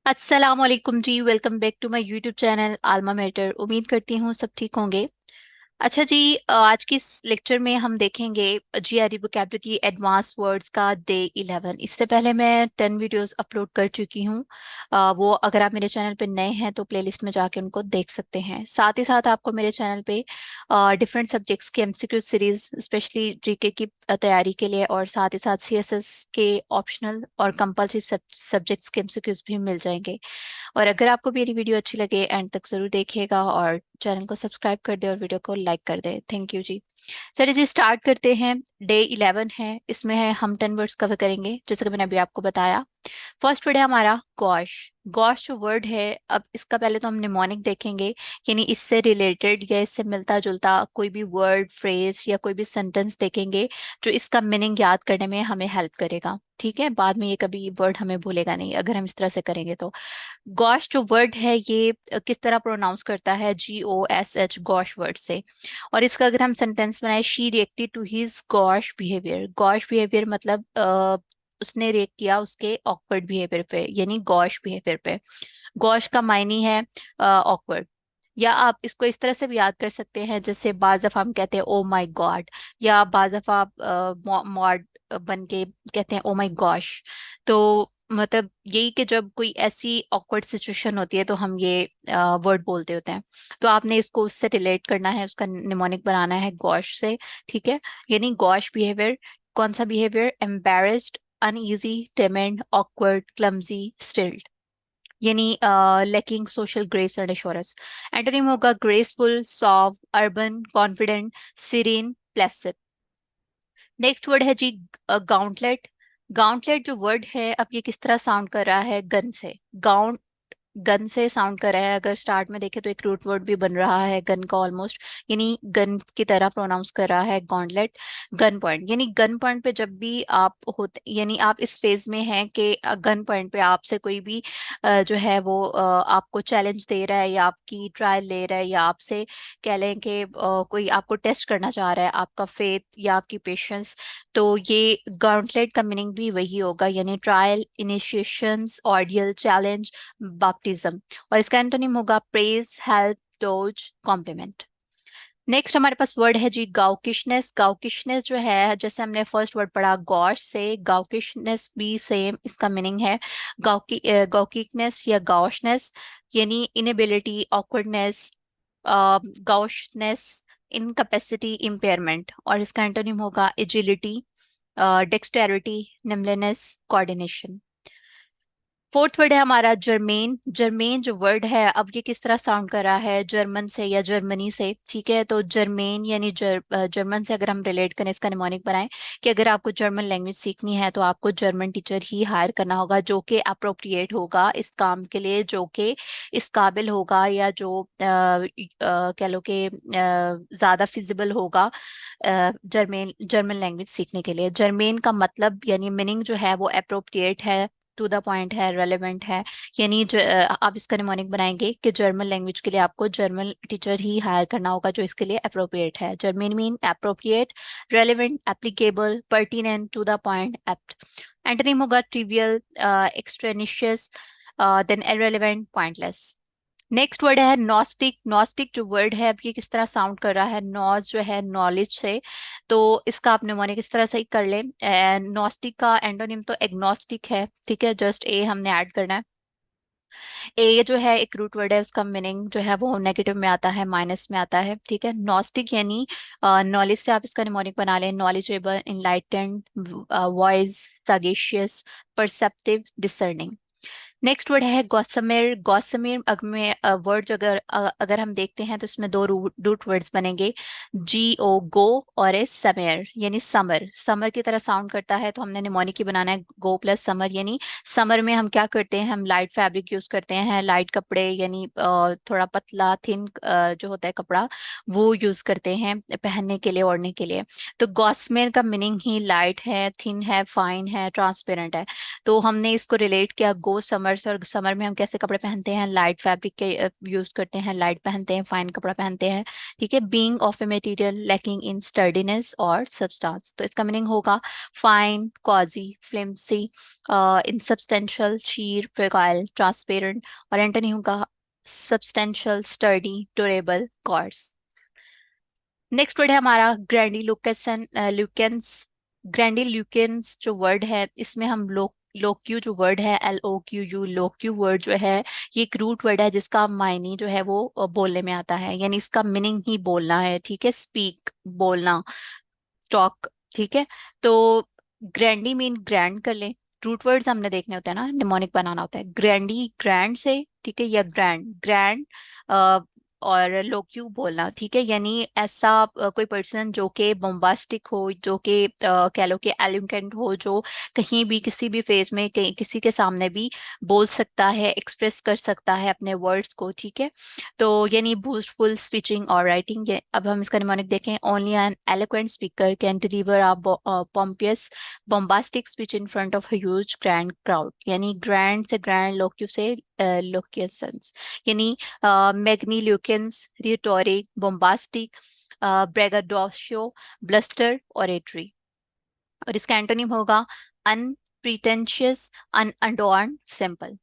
अस्सलाम वालेकुम जी। Welcome back to my YouTube channel alma mater. उम्मीद करती हूँ सब ठीक होंगे। अच्छा जी, आज की इस लेक्चर में हम देखेंगे जीआरई वोकैबुलरी एडवांस वर्ड्स का डे 11। इससे पहले मैं 10 वीडियोस अपलोड कर चुकी हूँ। वो अगर आप मेरे चैनल पे नए हैं तो प्लेलिस्ट में जाके उनको देख सकते हैं। साथ ही साथ आपको मेरे चैनल पे डिफरेंट सब्जेक्ट्स की एमसीक्यू सीरीज स्पेशली जीके की तैयारी के लिए, और साथ ही साथ सीएसएस के ऑप्शनल और कंपल्सरी सब्जेक्ट्स के एमसीक्यूज भी मिल जाएंगे। और अगर आपको मेरी वीडियो अच्छी लगे एंड तक जरूर देखिएगा और चैनल को सब्सक्राइब कर दे और वीडियो को लाइक कर दे। थैंक यू जी। चलिए जी, स्टार्ट करते हैं। डे 11 है, इसमें है हम 10 वर्ड्स कवर करेंगे जैसे कि मैंने अभी आपको बताया। फर्स्ट वर्ड है हमारा गॉश। गॉश जो वर्ड है, अब इसका पहले तो हम निमोनिक देखेंगे, यानी इससे रिलेटेड या इससे मिलता जुलता कोई भी वर्ड फ्रेज या कोई भी सेंटेंस देखेंगे जो इसका मीनिंग याद करने में हमें हेल्प करेगा। ठीक है, बाद में ये कभी वर्ड हमें भूलेगा नहीं अगर हम इस तरह से करेंगे तो। गॉश जो वर्ड है ये किस तरह प्रोनाउंस करता है? GOSH, गॉश वर्ड से। और इसका अगर हम सेंटेंस बनाए, she reacted to his gauche behaviour. Gauche behaviour मतलब उसने रिएक्ट किया उसके ऑकवर्ड बिहेवियर पे, यानी गॉश बिहेवियर पे। गॉश का मायने है ऑकवर्ड। या आप इसको इस तरह से भी याद कर सकते हैं, जैसे बाज दफा हम कहते हैं ओ माई गॉड, या बाज दफा आप मॉड बन के कहते हैं ओ माई गॉश। तो मतलब यही कि जब कोई ऐसी ऑकवर्ड सिचुएशन होती है तो हम ये वर्ड बोलते होते हैं। तो आपने इसको उससे रिलेट करना है, उसका निमोनिक बनाना है गॉश से। ठीक है, यानी गॉश बिहेवियर। कौन सा behaviour? Embarrassed, uneasy, timid, awkward, clumsy, stilted, यानी lacking social grace and assurance. Antonym होगा graceful, soft, urbane, confident, serene, placid. Next word है जी गाउंटलेट। गाउंटलेट जो वर्ड है, अब ये किस तरह साउंड कर रहा है? गन से। गाउंट गन से साउंड कर रहा है। अगर स्टार्ट में देखें तो एक रूट वर्ड भी बन रहा है गन का ऑलमोस्ट, यानी गन की तरह प्रोनाउंस कर रहा है गॉन्टलेट। गन पॉइंट, यानी गन पॉइंट पे जब भी आप होते, यानी आप इस फेज में हैं कि गन पॉइंट पे आपसे कोई भी जो है वो आपको चैलेंज दे रहा है या आपकी ट्रायल ले रहा है, या आपसे कह लें कि कोई आपको टेस्ट करना चाह रहा है, आपका फेथ या आपकी पेशेंस। तो ये गॉन्टलेट का मीनिंग भी वही होगा, यानी trial, initiations, ordeal, challenge, baptism. और इसका एंटोनिम होगा praise, help, dose, compliment. Next हमारे पास वर्ड है जी गाउकिशनेस। गाउकिशनेस जो है, जैसे हमने फर्स्ट वर्ड पढ़ा गॉश से, गाउकिशनेस भी सेम इसका मीनिंग है। गाउकिकनेस या गाउशनेस, यानी inability, awkwardness, gaucheness, incapacity, impairment. और इसका एंटोनिम होगा agility, dexterity, nimbleness, coordination. Fourth word है हमारा जर्मेन। जर्मेन जो वर्ड है, अब ये किस तरह साउंड कर रहा है? जर्मन से या जर्मनी से। ठीक है, तो जर्मेन यानी जर्मन से अगर हम रिलेट करें, इसका निमोनिक बनाएं कि अगर आपको जर्मन लैंग्वेज सीखनी है तो आपको जर्मन टीचर ही हायर करना होगा जो कि अप्रोप्रिएट होगा इस काम के लिए, जो कि इस काबिल होगा, या जो कह लो कि ज़्यादा फिजिबल होगा जर्मन जर्मन लैंग्वेज सीखने के लिए। जर्मेन का मतलब यानी मीनिंग जो है वो अप्रोप्रिएट है, टू द पॉइंट है, रेलेवेंट है। यानी आप इसका निमोनिक बनाएंगे कि जर्मन लैंग्वेज के लिए आपको जर्मन टीचर ही हायर करना होगा जो इसके लिए अप्रोप्रिएट है। Germane mean appropriate, relevant, applicable, pertinent, to the point, apt. Antonym होगा trivial, extraneous, then irrelevant, pointless. Next word है नॉस्टिक। नॉस्टिक जो वर्ड है, अब ये किस तरह साउंड कर रहा है? नॉज जो है नॉलेज से, तो इसका आप निमोनिक इस तरह से ही कर लें। नॉस्टिक का एंटोनिम तो एग्नोस्टिक है। ठीक है, जस्ट ए हमने ऐड करना है। ए जो है एक रूट वर्ड है, उसका मीनिंग जो है वो नेगेटिव में आता है, माइनस में आता है। ठीक है, नॉस्टिक यानी नॉलेज से आप इसका निमोनिक बना लें, knowledgeable, enlightened, wise, sagacious, perceptive, discerning. Next word है गॉसमेर। गॉसमेर में वर्ड जो अगर हम देखते हैं तो इसमें दो रूट वर्ड्स बनेंगे, GO, गो, और ए समेर यानी समर। समर की तरह साउंड करता है, तो हमने निमोनिक ही बनाना है गो प्लस समर। यानी समर में हम क्या करते हैं? हम लाइट फैब्रिक यूज करते हैं, लाइट कपड़े, यानी थोड़ा पतला थिन जो होता है कपड़ा, वो यूज करते हैं पहनने के लिए, ओढ़ने के लिए। तो गॉसमेर का मीनिंग ही लाइट है, थिन है, फाइन है, ट्रांसपेरेंट है। तो हमने इसको रिलेट किया गो समर समर्स, और समर में हम कैसे कपड़े पहनते हैं, लाइट फैब्रिक के यूज करते हैं, लाइट पहनते हैं, फाइन कपड़ा पहनते हैं, ठीक है। Being of a material lacking in sturdiness और सब्सटेंस, तो इसका मीनिंग होगा fine, gauzy, flimsy, insubstantial, sheer, fragile, transparent. और एंटोनी होगा substantial, sturdy, durable, coarse. Next word है हमारा ग्रैंडिलोक्वेसन ल्यूकेंस। ग्रैंडिलोक्वेंस जो वर्ड है, इसमें हम लोक्यू जो वर्ड है, LOQU, लोक्यू वर्ड जो है, ये एक रूट वर्ड है जिसका मायने जो है वो बोलने में आता है, यानी इसका मीनिंग ही बोलना है, ठीक है। स्पीक, बोलना, टॉक, ठीक है। तो ग्रैंडी मीन ग्रैंड कर ले। रूट वर्ड्स हमने देखने होते हैं ना, निमोनिक बनाना होता है। ग्रैंडी ग्रैंड से, ठीक है, या ग्रैंड ग्रैंड, और लोक्यू बोलना, ठीक है। यानी ऐसा कोई पर्सन जो कि बोम्बास्टिक हो, जो कि कह लो कि एलिगेंट हो, जो कहीं भी किसी भी फेज में कहीं किसी के सामने भी बोल सकता है, एक्सप्रेस कर सकता है अपने वर्ड्स को, ठीक है। तो यानी बूस्टफुल स्पीचिंग और राइटिंग। अब हम इसका निमोनिक देखें। Only an eloquent speaker can deliver a pompous bombastic speech in front of a huge grand crowd, यानी ग्रैंड से ग्रैंड, लोक्यू से लोक्यूशंस, यानी मैग्नील्यूकेंस, रिटोरिक, बोम्बास्टिक, ब्रेगाडोशियो, ब्लस्टर, ओरेटरी। और इसका एंटोनिम होगा अनप्रिटेंशियस, अनअडॉर्न, सिंपल।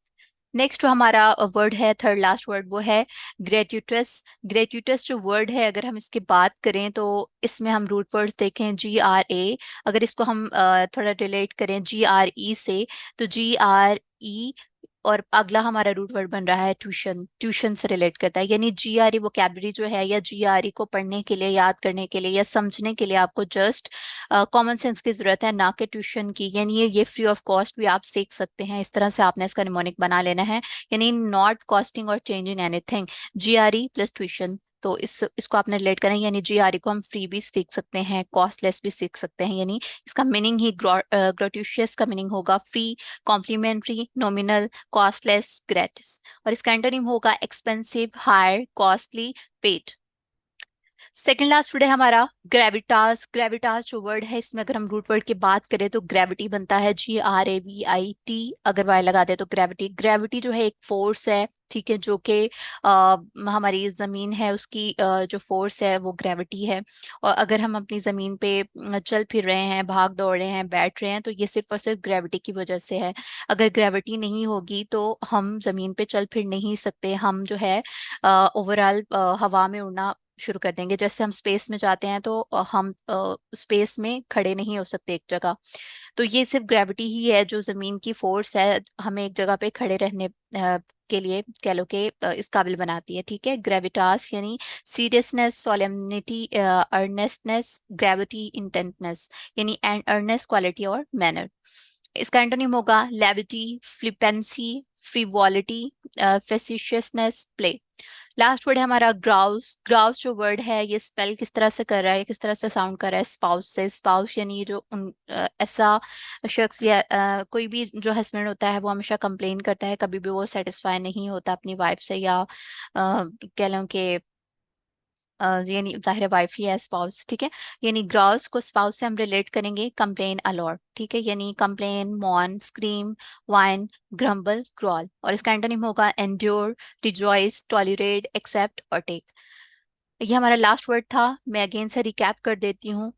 नेक्स्ट जो हमारा वर्ड है, थर्ड लास्ट वर्ड, वो है ग्रेट्यूटस। ग्रेट्यूटस जो वर्ड है, अगर हम इसकी बात करें तो इसमें हम रूट वर्ड्स देखें GRA। अगर इसको हम थोड़ा रिलेट करें GRE से, तो GRE, और अगला हमारा रूट वर्ड बन रहा है ट्यूशन। ट्यूशन से रिलेट करता है, यानी GRE वोकैबुलरी जो है, या GRE को पढ़ने के लिए, याद करने के लिए, या समझने के लिए आपको जस्ट कॉमन सेंस की जरूरत है, ना कि ट्यूशन की। यानी ये फ्री ऑफ कॉस्ट भी आप सीख सकते हैं। इस तरह से आपने इसका निमोनिक बना लेना है, यानी नॉट कॉस्टिंग और changing anything, GRE plus tuition. तो इसको आपने रिलेट करें, यानी GRE को हम फ्री भी सीख सकते हैं, कॉस्टलेस भी सीख सकते हैं, यानी इसका मीनिंग ही ग्रेटिशियस का मीनिंग होगा free, complimentary, nominal, costless, gratis. और इसका एंटोनिम होगा expensive, higher, costly, paid. Second last word है हमारा ग्रेविटास। ग्रेविटास जो वर्ड है, इसमें अगर हम रूट वर्ड की बात करें तो ग्रेविटी बनता है GRAVIT, अगर वाई लगा दे तो ग्रेविटी। ग्रेविटी जो है एक फोर्स है, ठीक है, जो कि हमारी जमीन है उसकी जो फोर्स है वो ग्रेविटी है। और अगर हम अपनी जमीन पे चल फिर रहे हैं, भाग दौड़ रहे हैं, बैठ रहे हैं, तो ये सिर्फ और सिर्फ ग्रेविटी की वजह से है। अगर ग्रेविटी नहीं होगी तो हम जमीन पे चल फिर नहीं सकते, हम जो है ओवरऑल हवा में उड़ना शुरू कर देंगे। जैसे हम स्पेस में जाते हैं तो हम स्पेस में खड़े नहीं हो सकते एक जगह। तो ये सिर्फ ग्रेविटी ही है जो जमीन की फोर्स है, हमें एक जगह पे खड़े रहने के लिए कह लो कि इस काबिल बनाती है, ठीक है। ग्रेविटास यानी सीरियसनेस, सोलेमनिटी, अर्नेस्टनेस, ग्रेविटी, इंटेंटनेस, यानी एंड अर्नेस्ट क्वालिटी और मैनर। इसका एंटोनिम होगा लेविटी, फ्लिपेंसी, फ्रीवॉलिटी, फेसिशियसनेस, प्ले। लास्ट वर्ड है हमारा ग्राउस। ग्राउस जो वर्ड है, ये स्पेल किस तरह से कर रहा है, किस तरह से साउंड कर रहा है, स्पाउस से। स्पाउस यानी जो ऐसा शख्स या कोई भी जो हस्बैंड होता है वो हमेशा कंप्लेन करता है, कभी भी वो सेटिस्फाई नहीं होता अपनी वाइफ से, या कह लो कि यानी जाहिर है वाइफ ही है, स्पाउस, ठीक है। यानी ग्राउस को स्पाउस से हम रिलेट करेंगे कंप्लेन अलॉट, ठीक है, यानी complain, moan, scream, whine, grumble, crawl. और इसका एंटोनिम होगा एंड्योर, रिजॉइस, टॉलरेट, एक्सेप्ट और टेक। ये हमारा लास्ट वर्ड था। मैं अगेन से रिकैप कर देती हूँ।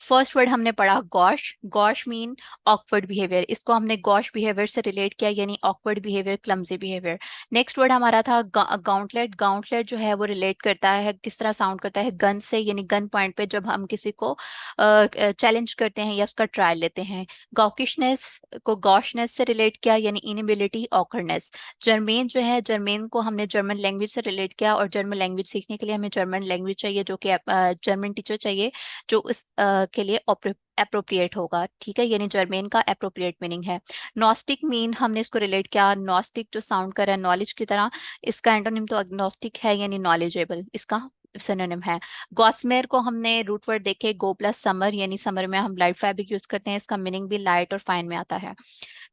फर्स्ट वर्ड हमने पढ़ा gosh. Gosh mean awkward behaviour, इसको हमने गॉश बिहेवियर से रिलेट किया, यानी awkward behaviour, clumsy behaviour. Next word हमारा था गाउंटलेट। गाउंटलेट जो है वो रिलेट करता है, किस तरह साउंड करता है, गन से, यानी गन पॉइंट पे जब हम किसी को चैलेंज करते हैं या उसका ट्रायल लेते हैं। गॉकिशनेस को गॉशनेस से रिलेट किया, यानी इनएबिलिटी, ऑकवर्डनेस। जर्मेन जो है, जर्मेन को हमने जर्मन लैंग्वेज से रिलेट किया, और जर्मन लैंग्वेज सीखने के लिए हमें जर्मन लैंग्वेज चाहिए, जो कि जर्मन टीचर चाहिए जो इस के लिए अप्रोप्रिएट होगा, ठीक है, यानी जर्मेन का अप्रोप्रिएट मीनिंग है। नॉस्टिक मीन हमने इसको रिलेट किया, नॉस्टिक जो साउंड कर रहा है नॉलेज की तरह, इसका एंटोनिम तो अग्नोस्टिक है, यानी नॉलेजेबल, इसका सिनोनिम है। गॉसमेर को हमने रूट वर्ड देखे गो प्लस समर, यानी समर में हम लाइट फैब्रिक यूज करते हैं, इसका मीनिंग भी लाइट और फाइन में आता है।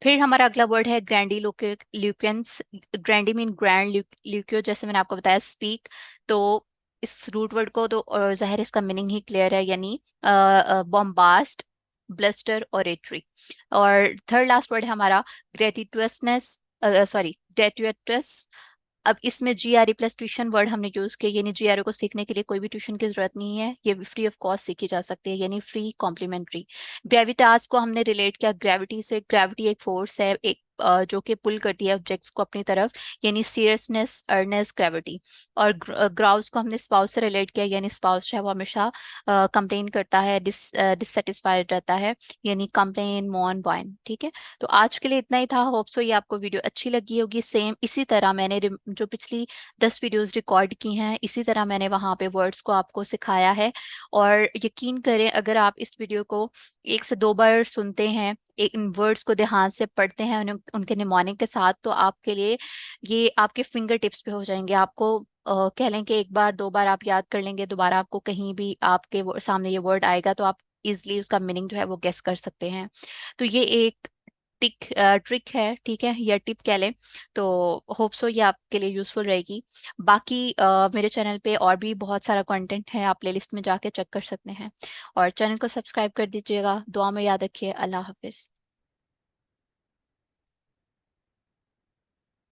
फिर हमारा अगला वर्ड है ग्रैंडी ल्यूकेंस। ग्रैंडी मीन ग्रैंड, ल्यूकियो जैसे मैंने आपको बताया स्पीक। तो इस रूट वर्ड को तो जाहिर इसका मीनिंग ही क्लियर है, यानी बॉम्बास्ट, ब्लस्टर, ओरेटरी। और थर्ड लास्ट वर्ड है हमारा ग्रेटिटुअसनेस। सॉरी, ग्रेटुएटस। अब इसमें जीआरई प्लस ट्यूशन वर्ड हमने यूज किया, यानी जीआरई को सीखने के लिए कोई भी ट्यूशन की जरूरत नहीं है, ये फ्री ऑफ कॉस्ट सीखी जा सकती है, यानी फ्री कॉम्प्लीमेंट्री। ग्रेविटास को हमने रिलेट किया ग्रेविटी से। ग्रेविटी एक फोर्स है, एक जो कि पुल करती है ऑब्जेक्ट्स को अपनी तरफ, यानी सीरियसनेस, अर्नेस, ग्रेविटी। और ग्राउस को हमने स्पाउस से रिलेट किया, यानी स्पाउस है वो हमेशा कंप्लेन करता है, डिससेटिस्फाइड रहता है, यानी कंप्लेन, मॉन, वाइन। ठीक है, तो आज के लिए इतना ही था। होप सो ये आपको वीडियो अच्छी लगी होगी। सेम इसी तरह मैंने जो पिछली 10 वीडियोस रिकॉर्ड की हैं, इसी तरह मैंने वहाँ पे वर्ड्स को आपको सिखाया है। और यकीन करें, अगर आप इस वीडियो को 1 से 2 बार सुनते हैं, इन वर्ड्स को ध्यान से पढ़ते हैं, उनके निमोनिक के साथ, तो आपके लिए ये आपके फिंगर टिप्स पे हो जाएंगे। आपको कह लें कि 1 बार 2 बार आप याद कर लेंगे, दोबारा आपको कहीं भी आपके सामने ये वर्ड आएगा तो आप इजिली उसका मीनिंग जो है वो गेस कर सकते हैं। तो ये एक ट्रिक है, ठीक है, या टिप कह लें। तो होप सो ये आपके लिए यूजफुल रहेगी। बाकी मेरे चैनल पे और भी बहुत सारा कंटेंट है, आप प्लेलिस्ट में जाके चेक कर सकते हैं। और चैनल को सब्सक्राइब कर दीजिएगा। दुआ में याद रखिए। अल्लाह हाफिज।